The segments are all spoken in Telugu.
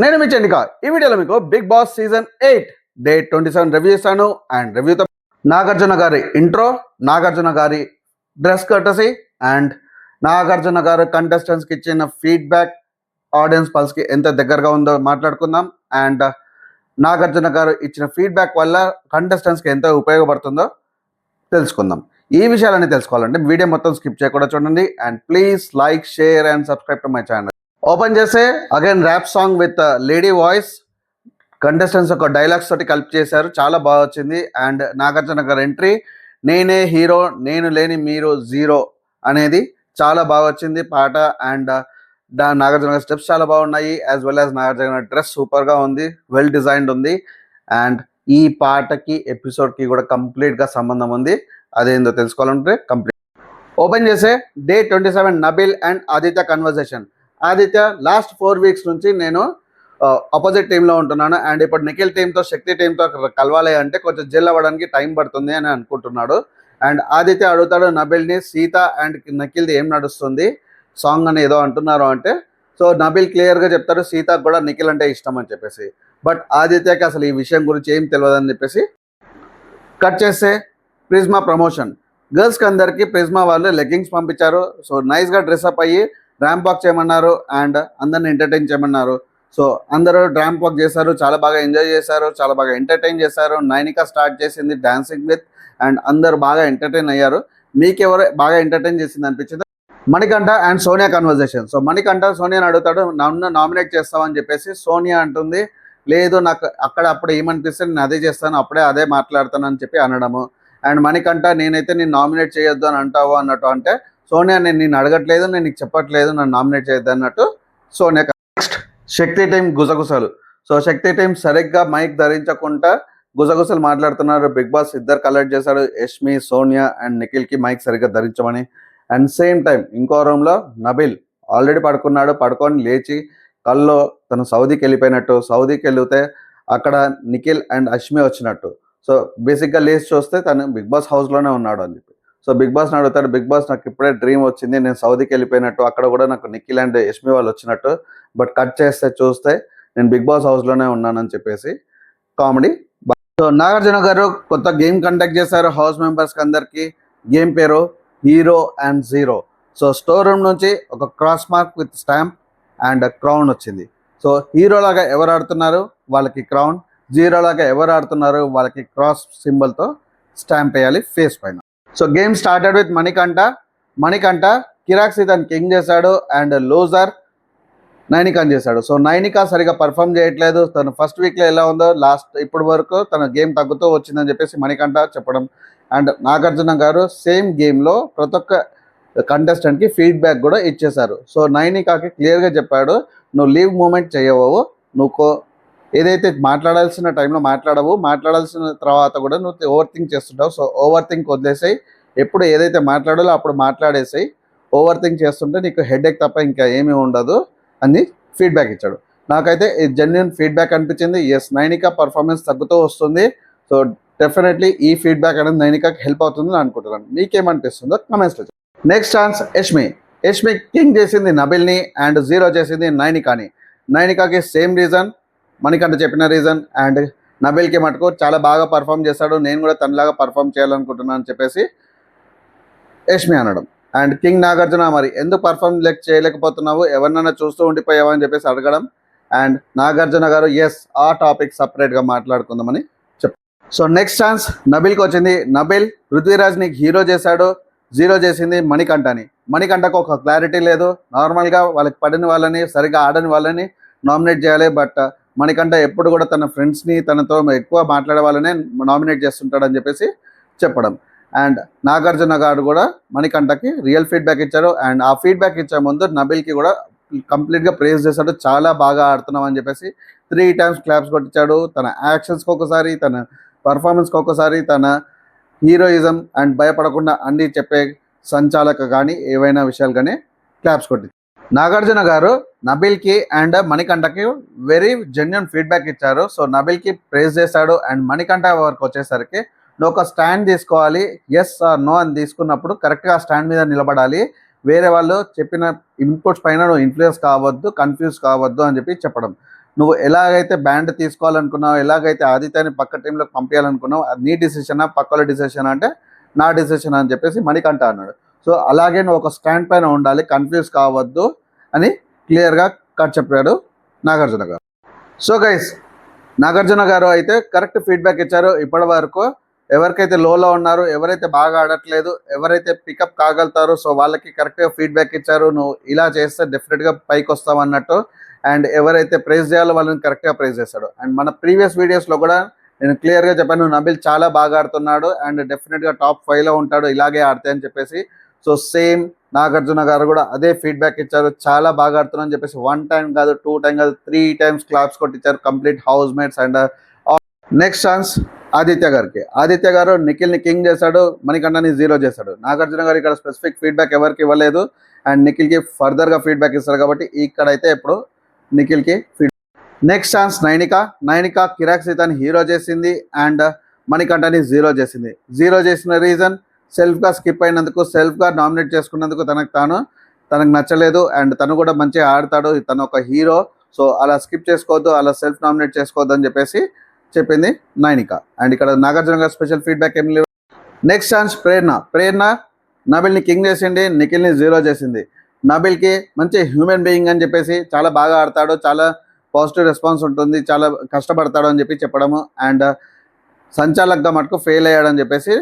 నేను మీ చండిక. ఈ వీడియోలో మీకు big boss season 8 day 27 review ఇస్తాను. అండ్ రివ్యూతో నాగార్జున గారి ఇంట్రో, నాగార్జున గారి డ్రెస్ కర్టసీ అండ్ నాగార్జున గారు కంటెస్టెంట్స్కి ఇచ్చిన ఫీడ్బ్యాక్ ఆడియన్స్ పల్స్కి ఎంత దగ్గరగా ఉందో మాట్లాడుకుందాం. అండ్ నాగార్జున గారు ఇచ్చిన ఫీడ్బ్యాక్ వల్ల కంటెస్టెంట్స్కి ఎంత ఉపయోగపడుతుందో తెలుసుకుందాం. ఈ విషయాలన్నీ తెలుసుకోవాలంటే వీడియో మొత్తం స్కిప్ చేయకుండా చూడండి. And please like, share and subscribe to my channel. Open చేస్తే again rap song with lady voice, contestants ఒక డైలాగ్స్ తోటి కలిపి చేశారు, చాలా బాగా వచ్చింది. అండ్ నాగార్జున గారి ఎంట్రీ, నేనే హీరో నేను లేని మీరు జీరో అనేది చాలా బాగా వచ్చింది పాట. అండ్ నాగార్జున గారి స్టెప్స్ చాలా బాగున్నాయి, యాజ్ వెల్ యాజ్ నాగార్జున గారి డ్రెస్ సూపర్గా ఉంది, వెల్ డిజైన్డ్ ఉంది. అండ్ ఈ పాటకి ఎపిసోడ్కి కూడా కంప్లీట్గా సంబంధం ఉంది. అదేందో తెలుసుకోవాలంటే కంప్లీట్ ఓపెన్ చేసే day 27 Nabil and Aditya conversation. Aditya last 4 weeks నుంచి నేను ఆపోజిట్ టీంలో ఉంటున్నాను అండ్ ఇప్పుడు నిఖిల్ టీంతో, శక్తి టీంతో కలవాలి అంటే కొంచెం జెల్ అవ్వడానికి టైం పడుతుంది అని అనుకుంటున్నాడు. అండ్ ఆదిత్య అడుగుతాడు నబిల్ని, సీత అండ్ నిఖిల్ది ఏం నడుస్తుంది సాంగ్ అని ఏదో అంటున్నారు అంటే, సో నబిల్ క్లియర్గా చెప్తారు సీతకు కూడా నిఖిల్ అంటే ఇష్టం అని చెప్పేసి. బట్ ఆదిత్యకి అసలు ఈ విషయం గురించి ఏం తెలియదు అని చెప్పేసి కట్ చేస్తే ప్రిజ్మా ప్రమోషన్. గర్ల్స్కి అందరికీ ప్రిజ్మా వాళ్ళు లెగ్గింగ్స్ పంపించారు. సో నైస్గా డ్రెస్అప్ అయ్యి ర్యాంప్ వాక్ చేయమన్నారు అండ్ అందరిని ఎంటర్టైన్ చేయమన్నారు. సో అందరూ ర్యాంప్ వాక్ చేశారు, చాలా బాగా ఎంజాయ్ చేశారు, చాలా బాగా ఎంటర్టైన్ చేశారు. నైనిక స్టార్ట్ చేసింది డాన్సింగ్ విత్, అండ్ అందరూ బాగా ఎంటర్టైన్ అయ్యారు. మీకెవరు బాగా ఎంటర్టైన్ చేసింది అనిపించింది? Manikanta and Sonia conversation. So Manikanta సోనియాని అడుగుతాడు నన్ను నామినేట్ చేస్తామని చెప్పేసి. సోనియా అంటుంది లేదు, నాకు అక్కడ అప్పుడు ఏమనిపిస్తే నేను అదే చేస్తాను, అప్పుడే అదే మాట్లాడతాను అని చెప్పి అనడము. అండ్ మణికంఠ నేనైతే నేను నామినేట్ చేయొద్దు అని అంటావు అన్నట్టు అంటే, సోనియా నేను నిన్ను అడగట్లేదు, నేను నీకు చెప్పట్లేదు నన్ను నామినేట్ చేయొద్దు అన్నట్టు సోనియా. నెక్స్ట్ శక్తి టీం గుసగుసలు. సో శక్తి టీం సరిగ్గా మైక్ ధరించకుండా గుసగుసలు మాట్లాడుతున్నారు. బిగ్ బాస్ ఇద్దరు కలెక్ట్ చేశాడు, యష్మి, సోనియా అండ్ నిఖిల్కి మైక్ సరిగ్గా ధరించమని. అండ్ సేమ్ టైం ఇంకో రూమ్లో నబిల్ ఆల్రెడీ పడుకున్నాడు, పడుకొని లేచి కల్లో తను సౌదీకి వెళ్ళిపోయినట్టు, సౌదీకి వెళ్తే అక్కడ నిఖిల్ అండ్ అష్మి వచ్చినట్టు. సో బేసిక్గా లేచి చూస్తే తను బిగ్ బాస్ హౌస్లోనే ఉన్నాడు అని చెప్పి. సో బిగ్ బాస్ని అడుగుతాడు, బిగ్ బాస్ నాకు ఇప్పుడే డ్రీమ్ వచ్చింది, నేను సౌదీకి వెళ్ళిపోయినట్టు, అక్కడ కూడా నాకు నిఖిల్ అండ్ యష్మి వాళ్ళు వచ్చినట్టు, బట్ కట్ చేస్తే చూస్తే నేను బిగ్ బాస్ హౌస్లోనే ఉన్నానని చెప్పేసి కామెడీ. సో నాగార్జున గారు కొత్త గేమ్ కండక్ట్ చేశారు హౌస్ మెంబర్స్కి అందరికీ. గేమ్ పేరు hero and zero. So store room నుంచి ఒక cross mark with stamp and crown వచ్చింది. సో హీరోలాగా ఎవరు ఆడుతున్నారు వాళ్ళకి క్రౌన్, జీరోలాగా ఎవరు ఆడుతున్నారు వాళ్ళకి క్రాస్ సింబల్తో స్టాంప్ వేయాలి ఫేస్ పైన. So game started with Manikanta Kirak సీతని కింగ్ చేశాడు అండ్ లూజర్ నైనికాని చేశాడు. సో నైనిక సరిగా పర్ఫామ్ చేయట్లేదు, తను ఫస్ట్ వీక్లో ఎలా ఉందో లాస్ట్ ఇప్పటి వరకు తన గేమ్ తగ్గుతూ వచ్చిందని చెప్పేసి మణికంఠ చెప్పడం. అండ్ నాగార్జున గారు సేమ్ గేమ్లో ప్రతి ఒక్క కంటెస్టెంట్కి ఫీడ్బ్యాక్ కూడా ఇచ్చేశారు. సో నైనికాకి క్లియర్గా చెప్పాడు, నువ్వు లీవ్ మూమెంట్ చేయవు, నువ్వు ఏదైతే మాట్లాడాల్సిన టైంలో మాట్లాడవు, మాట్లాడాల్సిన తర్వాత కూడా నువ్వు ఓవర్ థింక్ చేస్తుంటావు. సో ఓవర్ థింక్ వదిలేసాయి, ఎప్పుడు ఏదైతే మాట్లాడాలో అప్పుడు మాట్లాడేసాయి, ఓవర్ థింక్ చేస్తుంటే నీకు హెడేక్ తప్ప ఇంకా ఏమీ ఉండదు అని ఫీడ్బ్యాక్ ఇచ్చాడు. నాకైతే జెన్యున్ ఫీడ్బ్యాక్ అనిపించింది. ఎస్, నైనిక పర్ఫార్మెన్స్ తగ్గుతూ వస్తుంది. సో డెఫినెట్లీ ఈ ఫీడ్బ్యాక్ అనేది నైనికాకి హెల్ప్ అవుతుందని అనుకుంటున్నాను. మీకేమనిపిస్తుందో కమెంట్స్లో. నెక్స్ట్ ఛాన్స్ యష్మి కింగ్ చేసింది నబిల్ని అండ్ జీరో చేసింది నైనికాని. నైనికాకి సేమ్ రీజన్, మణికంఠ చెప్పిన రీజన్. అండ్ నబిల్కి మటుకు చాలా బాగా పర్ఫామ్ చేశాడు, నేను కూడా తనలాగా పర్ఫామ్ చేయాలనుకుంటున్నాను అని చెప్పేసి యష్మి అనడం. అండ్ కింగ్ నాగార్జున మరి ఎందుకు పర్ఫామ్ చేయలేకపోతున్నావు, ఎవరినైనా చూస్తూ ఉండిపోయావా అని చెప్పేసి అడగడం. అండ్ నాగార్జున గారు ఎస్, ఆ టాపిక్ సపరేట్గా మాట్లాడుకుందామని చెప్పారు. సో నెక్స్ట్ ఛాన్స్ నబిల్కి వచ్చింది. నబిల్ పృథ్వీరాజ్ని హీరో చేశాడు, జీరో చేసింది మణికంఠకు ఒక క్లారిటీ లేదు. నార్మల్గా వాళ్ళకి పడిన వాళ్ళని, సరిగా ఆడని వాళ్ళని నామినేట్ చేయాలి, బట్ మణికంఠ ఎప్పుడు కూడా తన ఫ్రెండ్స్ని, తనతో ఎక్కువ మాట్లాడే వాళ్ళనే నామినేట్ చేస్తుంటాడని చెప్పేసి చెప్పడం. అండ్ నాగార్జున గారు కూడా మణికంఠకి రియల్ ఫీడ్బ్యాక్ ఇచ్చారు. అండ్ ఆ ఫీడ్బ్యాక్ ఇచ్చే ముందు నబిల్కి కూడా కంప్లీట్గా ప్రేజ్ చేశాడు, చాలా బాగా ఆడుతున్నాం అని చెప్పేసి 3 times క్లాప్స్ కొట్టించాడు. తన యాక్షన్స్కి ఒకసారి, తన పర్ఫార్మెన్స్కి ఒకసారి, తన హీరోయిజం అండ్ భయపడకుండా అన్నీ చెప్పే సంచాలక కానీ ఏవైనా విషయాలు కానీ క్లాప్స్ కొట్టి. నాగార్జున గారు నబిల్కి అండ్ మణికంఠకి వెరీ జెన్యున్ ఫీడ్బ్యాక్ ఇచ్చారు. సో నబిల్కి ప్రేజ్ చేశాడు. అండ్ మణికంఠ వరకు వచ్చేసరికి నువ్వు ఒక స్టాండ్ తీసుకోవాలి, ఎస్ ఆర్ నో అని తీసుకున్నప్పుడు కరెక్ట్గా స్టాండ్ మీద నిలబడాలి. వేరే వాళ్ళు చెప్పిన ఇన్పుట్స్ పైన నువ్వు ఇన్ఫ్లుయెన్స్ కావద్దు, కన్ఫ్యూజ్ కావద్దు అని చెప్పి చెప్పడం. నువ్వు ఎలాగైతే బ్యాండ్ తీసుకోవాలనుకున్నావు, ఎలాగైతే ఆదిత్యని పక్క టీంలోకి పంపించాలనుకున్నావు, అది నీ డిసిషనా పక్కల డిసిషన్ అంటే నా డిసిషన్ అని చెప్పేసి మణికంఠ అన్నాడు. సో అలాగే నువ్వు ఒక స్టాండ్ పైన ఉండాలి, కన్ఫ్యూజ్ కావద్దు అని క్లియర్గా చెప్పాడు నాగార్జున గారు. సో గైస్, నాగార్జున గారు అయితే కరెక్ట్ ఫీడ్బ్యాక్ ఇచ్చారు. ఇప్పటి వరకు ఎవరికైతే లోలో ఉన్నారో, ఎవరైతే బాగా ఆడట్లేదు, ఎవరైతే పికప్ కాగలుగుతారో, సో వాళ్ళకి కరెక్ట్గా ఫీడ్బ్యాక్ ఇచ్చారు. నువ్వు ఇలా చేస్తే డెఫినెట్గా పైకి వస్తావు అన్నట్టు. అండ్ ఎవరైతే ప్రైజ్ చేయాలో వాళ్ళని కరెక్ట్గా ప్రైజ్ చేస్తాడు. అండ్ మన ప్రీవియస్ వీడియోస్లో కూడా నేను క్లియర్గా చెప్పాను, నబిల్ చాలా బాగా ఆడుతున్నాడు అండ్ డెఫినెట్గా టాప్ 5లో ఉంటాడు ఇలాగే ఆడితే అని చెప్పేసి. సో సేమ్ నాగార్జున గారు కూడా అదే ఫీడ్బ్యాక్ ఇచ్చారు, చాలా బాగా ఆడుతున్నాను అని చెప్పేసి 1 టైం కాదు, 2 టైం కాదు, 3 టైమ్స్ క్లాప్స్ కొట్టించారు complete house mates. And next chance Aditya గారికి. ఆదిత్య గారు నిఖిల్ని కింగ్ చేశాడు, మణికంఠని 0 చేశాడు. నాగార్జున గారు ఇక్కడ స్పెసిఫిక్ ఫీడ్బ్యాక్ ఎవరికి ఇవ్వలేదు అండ్ నిఖిల్కి ఫర్దర్గా ఫీడ్బ్యాక్ ఇస్తారు కాబట్టి ఇక్కడైతే ఇప్పుడు నిఖిల్కి నెక్స్ట్ ఛాన్స్ నైనిక కిరాక్ సీతని హీరో చేసింది అండ్ మణికంఠని 0 చేసింది. 0 చేసిన రీజన్ సెల్ఫ్గా స్కిప్ అయినందుకు, సెల్ఫ్గా నామినేట్ చేసుకున్నందుకు తనకు నచ్చలేదు. అండ్ తను కూడా మంచిగా ఆడతాడు, తను ఒక హీరో, సో అలా స్కిప్ చేసుకోవద్దు, అలా సెల్ఫ్ నామినేట్ చేసుకోవద్దు అని చెప్పేసి చెప్పింది నైనిక. అండ్ ఇక్కడ నాగార్జున గారు స్పెషల్ ఫీడ్బ్యాక్ ఏం లేవు. నెక్స్ట్ ఛాన్స్ ప్రేరణ నబిల్ని కింగ్ చేసింది, నిఖిల్ని 0 చేసింది. నబిల్కి మంచి హ్యూమన్ బీయింగ్ అని చెప్పేసి, చాలా బాగా ఆడతాడు, చాలా పాజిటివ్ రెస్పాన్స్ ఉంటుంది, చాలా కష్టపడతాడు అని చెప్పి చెప్పడము. అండ్ సంచాలక్గా మటుకు ఫెయిల్ అయ్యాడని చెప్పేసి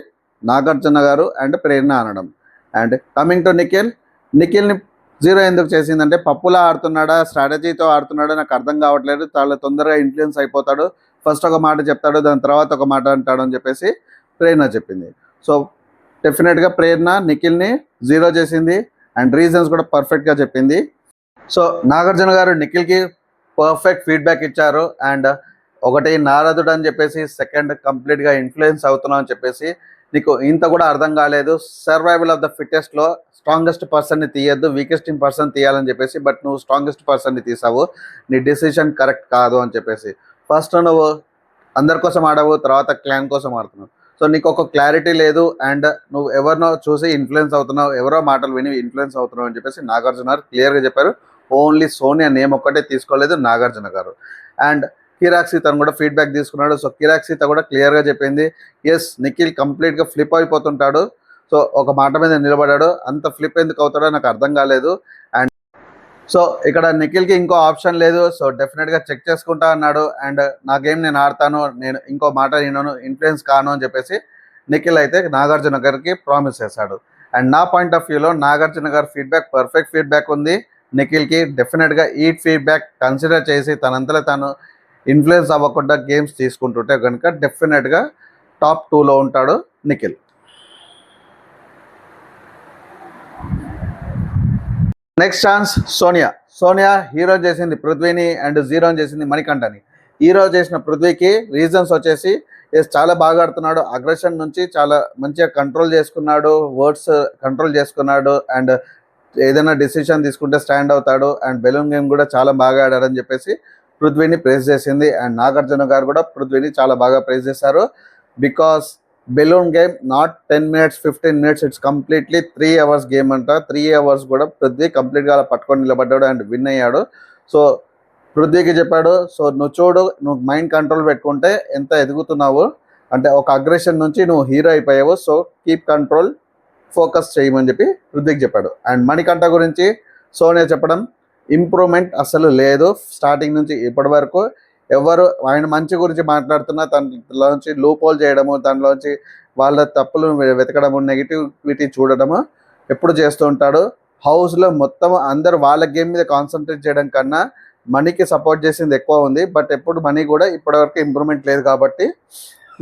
నాగార్జున గారు అండ్ ప్రేరణ అనడం. అండ్ కమింగ్ టు నిఖిల్ని 0 ఎందుకు చేసిందంటే పప్పులా ఆడుతున్నాడా, స్ట్రాటజీతో ఆడుతున్నాడా నాకు అర్థం కావట్లేదు, చాలా తొందరగా ఇన్ఫ్లుయెన్స్ అయిపోతాడు, ఫస్ట్ ఒక మాట చెప్తాడు, దాని తర్వాత ఒక మాట అంటాడు అని చెప్పేసి ప్రేరణ చెప్పింది. సో డెఫినెట్గా ప్రేరణ నిఖిల్ని 0 చేసింది అండ్ రీజన్స్ కూడా పర్ఫెక్ట్గా చెప్పింది. సో నాగార్జున గారు నిఖిల్కి పర్ఫెక్ట్ ఫీడ్బ్యాక్ ఇచ్చారు. అండ్ ఒకటి నారదుడు అని చెప్పేసి, సెకండ్ కంప్లీట్గా ఇన్ఫ్లుయెన్స్ అవుతున్నావు అని చెప్పేసి, నీకు ఇంత కూడా అర్థం కాలేదు, సర్వైవల్ ఆఫ్ ద ఫిట్టెస్ట్లో స్ట్రాంగెస్ట్ పర్సన్ని తీయద్దు, వీకెస్ట్ పర్సన్ తీయాలని చెప్పేసి, బట్ నువ్వు స్ట్రాంగెస్ట్ పర్సన్ని తీసావు, నీ డెసిషన్ కరెక్ట్ కాదు అని చెప్పేసి. ఫస్ట్ నువ్వు అందరి కోసం ఆడవు, తర్వాత క్లాన్ కోసం ఆడుతున్నావు, సో నీకు ఒక క్లారిటీ లేదు అండ్ నువ్వు ఎవరినో చూసి ఇన్ఫ్లుయెన్స్ అవుతున్నావు, ఎవరో మాటలు విని ఇన్ఫ్లుయెన్స్ అవుతున్నావు అని చెప్పేసి నాగార్జున గారు క్లియర్గా చెప్పారు. ఓన్లీ సోనియా నేమ్ ఒక్కటే తీసుకోలేదు నాగార్జున గారు. అండ్ కిరాక్ సీతను కూడా ఫీడ్బ్యాక్ తీసుకున్నాడు. సో కిరాక్ సీత కూడా క్లియర్గా చెప్పింది, ఎస్ నిఖిల్ కంప్లీట్గా ఫ్లిప్ అయిపోతుంటాడు, సో ఒక మాట మీద నిలబడాడు, అంత ఫ్లిప్ ఎందుకు అవుతాడో నాకు అర్థం కాలేదు. అండ్ సో ఇక్కడ నిఖిల్కి ఇంకో ఆప్షన్ లేదు, సో డెఫినెట్గా చెక్ చేసుకుంటా అన్నాడు. అండ్ నా గేమ్ నేను ఆడతాను, నేను ఇంకో మాట నేను ఇన్ఫ్లుయెన్స్ కాను అని చెప్పేసి నిఖిల్ అయితే నాగార్జున గారికి ప్రామిస్ చేశాడు. అండ్ నా పాయింట్ ఆఫ్ వ్యూలో నాగార్జున గారి ఫీడ్బ్యాక్ పర్ఫెక్ట్ ఫీడ్బ్యాక్ ఉంది. నిఖిల్కి డెఫినెట్గా ఈ ఫీడ్బ్యాక్ కన్సిడర్ చేసి తనంతలో తాను ఇన్ఫ్లుయెన్స్ అవ్వకుండా గేమ్స్ తీసుకుంటుంటే కనుక డెఫినెట్గా టాప్ 2లో ఉంటాడు Nikhil. Next chance Sonia hero చేసింది పృథ్వీని అండ్ 0 చేసింది మణికంఠని. హీరో చేసిన పృథ్వీకి రీజన్స్ వచ్చేసి చాలా బాగా ఆడుతున్నాడు, అగ్రెషన్ నుంచి చాలా మంచిగా కంట్రోల్ చేసుకున్నాడు, వర్డ్స్ కంట్రోల్ చేసుకున్నాడు అండ్ ఏదైనా డెసిషన్ తీసుకుంటే స్టాండ్ అవుతాడు అండ్ బెలూన్ గేమ్ కూడా చాలా బాగా ఆడాడని చెప్పేసి పృథ్వీని ప్రైజ్ చేసింది. అండ్ నాగార్జున గారు కూడా పృథ్వీని చాలా బాగా ప్రైజ్ చేశారు. Because balloon game not 10 minutes 15 minutes, it's completely 3 hours game అంట. 3 hours కూడా పృథ్వీ కంప్లీట్గా అలా పట్టుకొని నిలబడ్డాడు అండ్ విన్ అయ్యాడు. సో పృథ్వీకి చెప్పాడు, సో నువ్వు చూడు, నువ్వు మైండ్ కంట్రోల్ పెట్టుకుంటే ఎంత ఎదుగుతున్నావు, అంటే ఒక అగ్రెషన్ నుంచి నువ్వు హీరో అయిపోయావు, సో కీప్ కంట్రోల్, ఫోకస్ చేయమని చెప్పి పృథ్వీకి చెప్పాడు. అండ్ మణికంఠ గురించి సోనియా చెప్పడం, ఇంప్రూవ్మెంట్ అసలు లేదు స్టార్టింగ్ నుంచి ఇప్పటి వరకు. ఎవరు ఆయన మంచి గురించి మాట్లాడుతున్నా దానిలోంచి లూప్ హోల్ చేయడము, దానిలోంచి వాళ్ళ తప్పులు వెతకడము, నెగిటివిటీ చూడడము ఎప్పుడు చేస్తూ ఉంటాడు. హౌస్లో మొత్తం అందరు వాళ్ళ గేమ్ మీద కాన్సన్ట్రేట్ చేయడం కన్నా మనీకి సపోర్ట్ చేసింది ఎక్కువ ఉంది. బట్ ఎప్పుడు మనీ కూడా ఇప్పటివరకు ఇంప్రూవ్మెంట్ లేదు కాబట్టి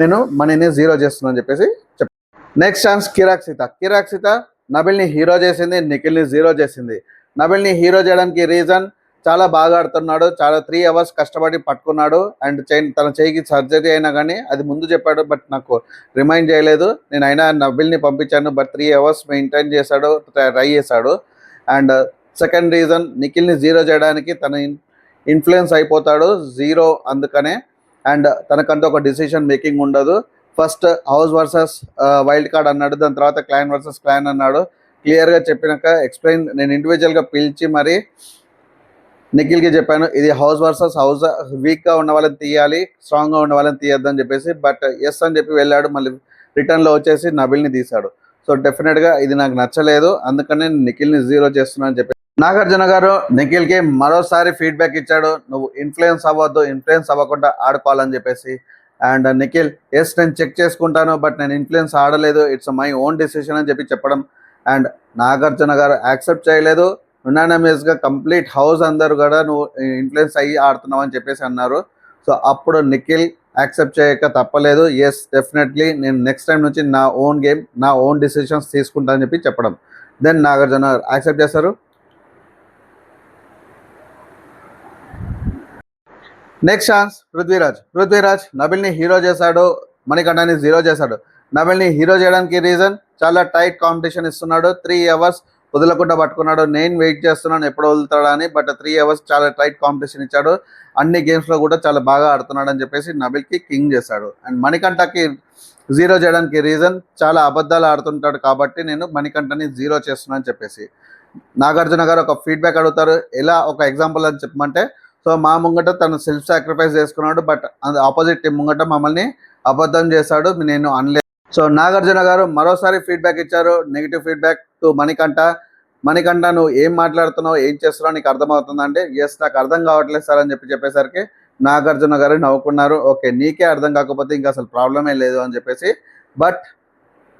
నేను మనీని 0 చేస్తున్నాను చెప్పేసి చెప్పాను. నెక్స్ట్ ఛాన్స్ కిరాక్ సీత నబిల్ని హీరో చేసింది, నిఖిల్ని 0 చేసింది. నబిల్ని హీరో చేయడానికి రీజన్, చాలా బాగా ఆడుతున్నాడు, చాలా 3 hours కష్టపడి పట్టుకున్నాడు అండ్ తన చేయికి సర్జరీ అయినా కానీ అది ముందు చెప్పాడు, బట్ నాకు రిమైండ్ చేయలేదు. నేను అయినా నబిల్ని పంపించాను, బట్ 3 hours మెయింటైన్ చేశాడు, ట్రై చేశాడు. అండ్ సెకండ్ రీజన్, నిఖిల్ని 0 చేయడానికి తన ఇన్ఫ్లుయెన్స్ అయిపోతాడు 0 అందుకనే. అండ్ తనకంటూ ఒక డిసిషన్ మేకింగ్ ఉండదు. First house versus wild card అన్నాడు, దాని తర్వాత క్లాన్ వర్సెస్ క్లాన్ అన్నాడు. క్లియర్గా చెప్పినాక ఎక్స్ప్లెయిన్ నేను ఇండివిజువల్గా పిలిచి మరి నిఖిల్కి చెప్పాను, ఇది హౌస్ వర్సెస్ హౌస్, వీక్గా ఉన్న వాళ్ళని తీయాలి, స్ట్రాంగ్గా ఉన్న వాళ్ళని తీయద్దు అని చెప్పేసి. బట్ ఎస్ అని చెప్పి వెళ్ళాడు, మళ్ళీ రిటర్న్లో వచ్చేసి నబిల్ని తీశాడు. సో డెఫినెట్గా ఇది నాకు నచ్చలేదు, అందుకనే నిఖిల్ని 0 చేస్తున్నా అని చెప్పి. నాగార్జున గారు నిఖిల్కి మరోసారి ఫీడ్బ్యాక్ ఇచ్చాడు, నువ్వు ఇన్ఫ్లుయెన్స్ అవ్వద్దు, ఇన్ఫ్లుయెన్స్ అవ్వకుండా ఆడుకోవాలని చెప్పేసి. అండ్ నిఖిల్ ఎస్ నేను చెక్ చేసుకుంటాను, బట్ నేను ఇన్ఫ్లుయెన్స్ ఆడలేదు, ఇట్స్ మై ఓన్ డెసిషన్ అని చెప్పి చెప్పడం. అండ్ నాగార్జున గారు యాక్సెప్ట్ చేయలేదు, యునానిమస్గా కంప్లీట్ హౌస్ అందరూ కూడా నువ్వు ఇన్ఫ్లుయెన్స్ అయ్యి ఆడుతున్నావు అని చెప్పేసి అన్నారు. సో అప్పుడు నిఖిల్ యాక్సెప్ట్ చేయక తప్పలేదు, ఎస్ డెఫినెట్లీ నేను నెక్స్ట్ టైం నుంచి నా ఓన్ గేమ్, నా ఓన్ డిసిషన్స్ తీసుకుంటా అని చెప్పి చెప్పడం. దెన్ నాగార్జున యాక్సెప్ట్ చేశారు. నెక్స్ట్ ఛాన్స్ పృథ్వీరాజ్ నబిల్ని హీరో చేశాడు, మణికంఠని 0 చేశాడు. నబిల్ని హీరో చేయడానికి రీజన్ చాలా టైట్ కాంపిటీషన్ ఇస్తున్నాడు, 3 అవర్స్ వదలకుండా పట్టుకున్నాడు. నేను వెయిట్ చేస్తున్నాను ఎప్పుడు వదులుతాడా అని, బట్ 3 అవర్స్ చాలా టైట్ కాంపిటీషన్ ఇచ్చాడు, అన్ని గేమ్స్లో కూడా చాలా బాగా ఆడుతున్నాడు అని చెప్పేసి నబిల్కి కింగ్ చేశాడు. అండ్ మణికంఠకి 0 చేయడానికి రీజన్ చాలా అబద్ధాలు ఆడుతుంటాడు కాబట్టి నేను మణికంఠని 0 చేస్తున్నాను అని చెప్పేసి. నాగార్జున గారు ఒక ఫీడ్బ్యాక్ అడుగుతారు, ఎలా ఒక ఎగ్జాంపుల్ అని చెప్పమంటే, సో మా ముంగట తను సెల్ఫ్ సాక్రిఫైస్ చేసుకున్నాడు, బట్ ఆపోజిట్ టీం ముంగట మమ్మల్ని అబద్ధం చేశాడు, నేను అనలేదు. సో నాగార్జున గారు మరోసారి ఫీడ్బ్యాక్ ఇచ్చారు, నెగిటివ్ ఫీడ్బ్యాక్ టు మణికంఠ నువ్వు ఏం మాట్లాడుతున్నావు, ఏం చేస్తున్నావు, నీకు అర్థమవుతుందంటే ఎస్ నాకు అర్థం కావట్లేదు సార్ అని చెప్పేసరికి నాగార్జున గారు నవ్వుకున్నారు. ఓకే నీకే అర్థం కాకపోతే ఇంకా అసలు ప్రాబ్లమే లేదు అని చెప్పేసి. బట్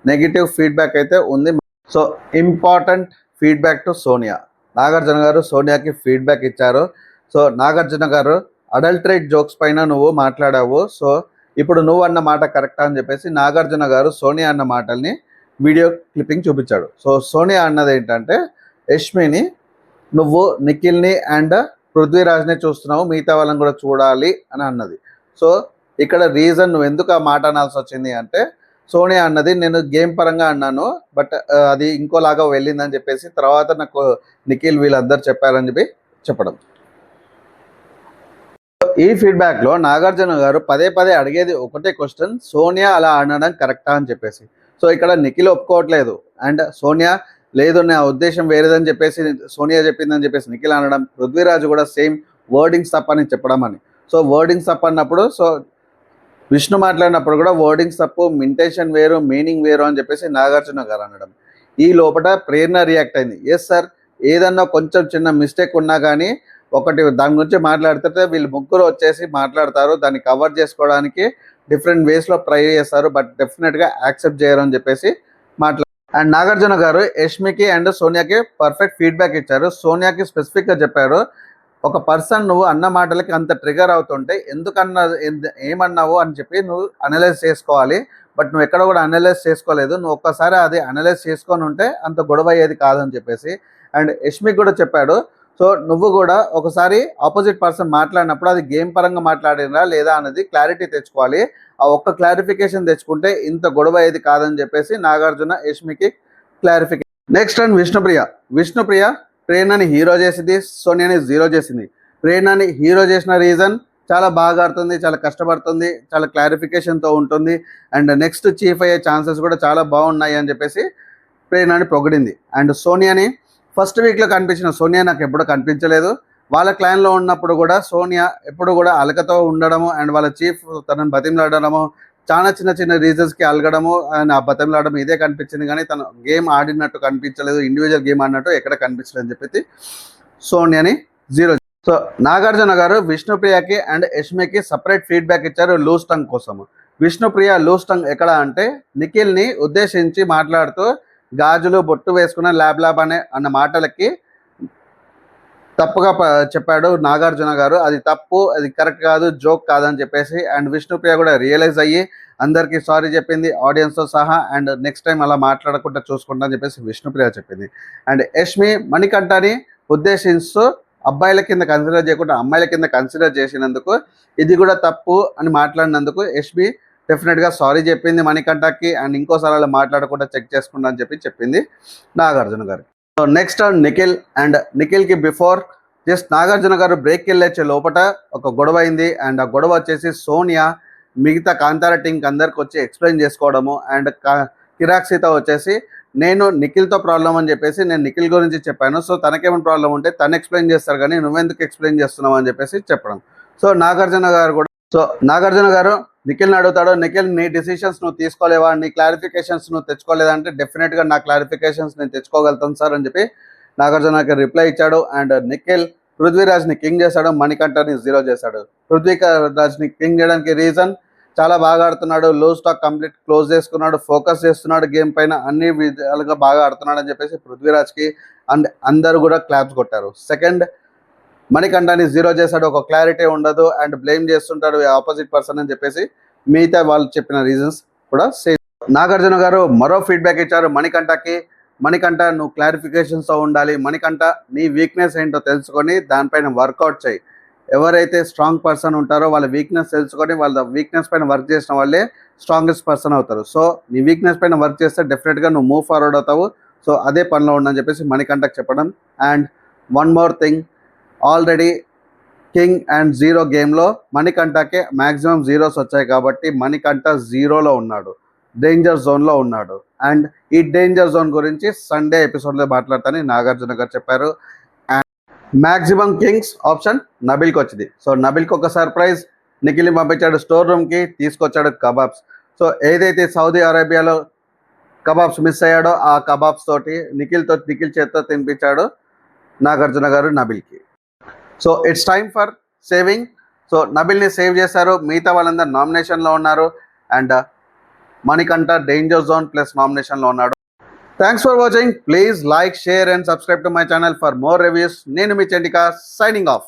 నెగిటివ్ ఫీడ్బ్యాక్ అయితే ఉంది. So important feedback to Sonia. Nagarjuna గారు సోనియాకి ఫీడ్బ్యాక్ ఇచ్చారు. సో నాగార్జున గారు అడల్టరేట్ జోక్స్ పైన నువ్వు మాట్లాడావు, సో ఇప్పుడు నువ్వు అన్న మాట కరెక్టా అని చెప్పేసి నాగార్జున గారు సోనియా అన్న మాటల్ని వీడియో క్లిప్పింగ్ చూపించాడు. సో సోనియా అన్నది ఏంటంటే, యష్మిని నువ్వు నిఖిల్ని అండ్ పృథ్వీరాజ్ని చూస్తున్నావు, మిగతా వాళ్ళని కూడా చూడాలి అని అన్నది. సో ఇక్కడ రీజన్ నువ్వు ఎందుకు ఆ మాట అనాల్సి వచ్చింది అంటే, సోనియా అన్నది నేను గేమ్ పరంగా అన్నాను, బట్ అది ఇంకోలాగా వెళ్ళిందని చెప్పేసి తర్వాత నాకు నిఖిల్ వీళ్ళందరూ చెప్పారని చెప్పి చెప్పడం. ఈ ఫీడ్బ్యాక్లో నాగార్జున గారు పదే అడిగేది ఒకటే క్వశ్చన్, సోనియా అలా అనడం కరెక్టా అని చెప్పేసి. సో ఇక్కడ నిఖిల్ ఒప్పుకోవట్లేదు, అండ్ సోనియా లేదు నా ఉద్దేశం వేరేదని చెప్పేసి సోనియా చెప్పిందని చెప్పేసి నిఖిల్ అనడం. పృథ్వీరాజు కూడా సేమ్ వర్డింగ్స్ తప్పని చెప్పడం అని. సో వర్డింగ్స్ తప్పు అన్నప్పుడు, సో విష్ణు మాట్లాడినప్పుడు కూడా వర్డింగ్స్ తప్పు, ఇంటెన్షన్ వేరు, మీనింగ్ వేరు అని చెప్పేసి నాగార్జున గారు అనడం. ఈ లోపల ప్రేరణ రియాక్ట్ అయింది, ఎస్ సార్ ఏదన్నా కొంచెం చిన్న మిస్టేక్ ఉన్నా కానీ ఒకటి దాని గురించి మాట్లాడితే వీళ్ళు ముగ్గురు వచ్చేసి మాట్లాడతారు, దాన్ని కవర్ చేసుకోవడానికి డిఫరెంట్ వేస్లో ట్రై చేస్తారు, బట్ డెఫినెట్గా యాక్సెప్ట్ చేయరు అని చెప్పేసి అండ్ నాగార్జున గారు యష్మికి అండ్ సోనియాకి పర్ఫెక్ట్ ఫీడ్బ్యాక్ ఇచ్చారు. సోనియాకి స్పెసిఫిక్గా చెప్పారు, ఒక పర్సన్ నువ్వు అన్న మాటలకి అంత ట్రిగర్ అవుతుంటే ఎందుకన్నా ఏమన్నావు అని చెప్పి నువ్వు అనలైజ్ చేసుకోవాలి, బట్ నువ్వు ఎక్కడ కూడా అనలైజ్ చేసుకోలేదు, నువ్వు ఒక్కసారి అది అనలైజ్ చేసుకొని ఉంటే అంత గొడవ అయ్యేది కాదని చెప్పేసి. అండ్ యష్మికి కూడా చెప్పాడు, సో నువ్వు కూడా ఒకసారి ఆపోజిట్ పర్సన్ మాట్లాడినప్పుడు అది గేమ్ పరంగా మాట్లాడినా లేదా అనేది క్లారిటీ తెచ్చుకోవాలి, ఆ ఒక్క క్లారిఫికేషన్ తెచ్చుకుంటే ఇంత గొడవ అయ్యేది కాదని చెప్పేసి నాగార్జున యష్మికి క్లారిఫికేషన్. నెక్స్ట్ అండ్ విష్ణుప్రియ ప్రేరణని హీరో చేసింది, సోనియాని 0 చేసింది. ప్రేరణని హీరో చేసిన రీజన్ చాలా బాగా ఆడుతుంది, చాలా కష్టపడుతుంది, చాలా క్లారిఫికేషన్తో ఉంటుంది, అండ్ నెక్స్ట్ చీఫ్ అయ్యే ఛాన్సెస్ కూడా చాలా బాగున్నాయి అని చెప్పేసి ప్రేరణని పొగిడింది. అండ్ సోనియాని ఫస్ట్ వీక్లో కనిపించిన సోనియా నాకు ఎప్పుడూ కనిపించలేదు, వాళ్ళ క్లాన్లో ఉన్నప్పుడు కూడా సోనియా ఎప్పుడు కూడా అలకతో ఉండడము అండ్ వాళ్ళ చీఫ్ తనను బతిమలాడడము, చాలా చిన్న రీజన్స్కి అలగడము అండ్ ఆ బతిమలాడడం ఇదే కనిపించింది, కానీ తను గేమ్ ఆడినట్టు కనిపించలేదు, ఇండివిజువల్ గేమ్ ఆడినట్టు ఎక్కడ కనిపించలేదు అని చెప్పి సోనియాని 0. సో నాగార్జున గారు విష్ణుప్రియకి అండ్ యష్మికి సపరేట్ ఫీడ్బ్యాక్ ఇచ్చారు లూజ్ టంగ్ కోసము. విష్ణుప్రియ లూజ్ టంగ్ ఎక్కడ అంటే, నిఖిల్ని ఉద్దేశించి మాట్లాడుతూ గాజులు బొట్టు వేసుకున్న ల్యాబ్ అన్న మాటలకి తప్పుగా చెప్పాడు నాగార్జున గారు, అది తప్పు, అది కరెక్ట్ కాదు, జోక్ కాదని చెప్పేసి. అండ్ విష్ణుప్రియ కూడా రియలైజ్ అయ్యి అందరికీ సారీ చెప్పింది ఆడియన్స్తో సహా, అండ్ నెక్స్ట్ టైం అలా మాట్లాడకుండా చూసుకుంటా అని చెప్పేసి విష్ణుప్రియ చెప్పింది. అండ్ యష్మి మణికంఠని ఉద్దేశిస్తూ అబ్బాయిల కింద కన్సిడర్ చేయకుండా అమ్మాయిల కింద కన్సిడర్ చేసినందుకు, ఇది కూడా తప్పు అని మాట్లాడినందుకు యష్మి డెఫినెట్గా సారీ చెప్పింది మణికంఠకి, అండ్ ఇంకోసారి అలా మాట్లాడకుండా చెక్ చేసుకుంటా అని చెప్పింది నాగార్జున గారు. సో నెక్స్ట్ నిఖిల్ అండ్ నిఖిల్కి బిఫోర్ జస్ట్ నాగార్జున గారు బ్రేక్కి వెళ్ళొచ్చే లోపల ఒక గొడవ అయింది, అండ్ ఆ గొడవ వచ్చేసి సోనియా మిగతా కాంతార టీంకి అందరికి వచ్చి ఎక్స్ప్లెయిన్ చేసుకోవడము, అండ్ కిరాక్ సీత వచ్చేసి నేను నిఖిల్తో ప్రాబ్లం అని చెప్పేసి నేను నిఖిల్ గురించి చెప్పాను. సో తనకేమైనా ప్రాబ్లం ఉంటే తను ఎక్స్ప్లెయిన్ చేస్తారు కానీ నువ్వెందుకు ఎక్స్ప్లెయిన్ చేస్తున్నావు అని చెప్పేసి చెప్పడం. సో నాగార్జున గారు నిఖిల్ని అడుగుతాడు, నిఖిల్ నీ డిసిషన్స్ నువ్వు తీసుకోలేవా, నీ క్లారిఫికేషన్స్ నువ్వు తెచ్చుకోలేదంటే డెఫినెట్గా నా క్లారిఫికేషన్స్ నేను తెచ్చుకోగలుగుతాను సార్ అని చెప్పి నాగార్జున గారికి రిప్లై ఇచ్చాడు. అండ్ నిఖిల్ పృథ్వీరాజ్ని కింగ్ చేశాడు, మణికంఠని 0 చేశాడు. పృథ్వీరాజ్ని కింగ్ చేయడానికి రీజన్ చాలా బాగా ఆడుతున్నాడు, లో స్టాక్ కంప్లీట్ క్లోజ్ చేసుకున్నాడు, ఫోకస్ చేస్తున్నాడు గేమ్ పైన, అన్ని విధాలుగా బాగా ఆడుతున్నాడు అని చెప్పేసి పృథ్వీరాజ్కి అండ్ అందరూ కూడా క్లాప్స్ కొట్టారు. సెకండ్, మణికంఠని 0 చేశాడు, ఒక క్లారిటీ ఉండదు అండ్ బ్లేమ్ చేస్తుంటాడు ఆపోజిట్ పర్సన్ అని చెప్పేసి మిగతా వాళ్ళు చెప్పిన రీజన్స్ కూడా సేమ్. నాగార్జున గారు మరో ఫీడ్బ్యాక్ ఇచ్చారు మణికంఠకి. మణికంఠ నువ్వు క్లారిఫికేషన్స్తో ఉండాలి, మణికంఠ నీ వీక్నెస్ ఏంటో తెలుసుకొని దానిపైన వర్కౌట్ చేయి. ఎవరైతే స్ట్రాంగ్ పర్సన్ ఉంటారో వాళ్ళ వీక్నెస్ తెలుసుకొని వాళ్ళ వీక్నెస్ పైన వర్క్ చేసిన వాళ్ళే స్ట్రాంగెస్ట్ పర్సన్ అవుతారు. సో నీ వీక్నెస్ పైన వర్క్ చేస్తే డెఫినెట్గా నువ్వు మూవ్ ఫార్వర్డ్ అవుతావు. సో అదే పనిలో ఉండని చెప్పేసి మణికంఠకి చెప్పడం. And one more thing, already king and 0 గేమ్లో మణికంఠకే మ్యాక్సిమం 0s వచ్చాయి కాబట్టి మణికంఠ 0లో ఉన్నాడు, డేంజర్ జోన్లో ఉన్నాడు. అండ్ ఈ డేంజర్ జోన్ గురించి సండే ఎపిసోడ్లో మాట్లాడతానని నాగార్జున గారు చెప్పారు. అండ్ మ్యాక్సిమం కింగ్స్ ఆప్షన్ నబిల్కి వచ్చింది. సో నబిల్కి ఒక సర్ప్రైజ్, నిఖిల్ని పంపించాడు స్టోర్ రూమ్కి, తీసుకొచ్చాడు కబాబ్స్. సో ఏదైతే సౌదీ అరేబియాలో కబాబ్స్ మిస్ అయ్యాడో ఆ కబాబ్స్ తోటి నిఖిల్ చేత్తో తినిపించాడు నాగార్జున గారు నబిల్కి. So it's time for saving. So నబిల్ని సేవ్ చేశారు, మిగతా వాళ్ళందరూ నామినేషన్లో ఉన్నారు. And Manikanta danger zone plus నామినేషన్లో ఉన్నాడు. Thanks for watching. Please like, share and subscribe to my channel for more reviews. నేను మీ చండిక, సైనింగ్ ఆఫ్.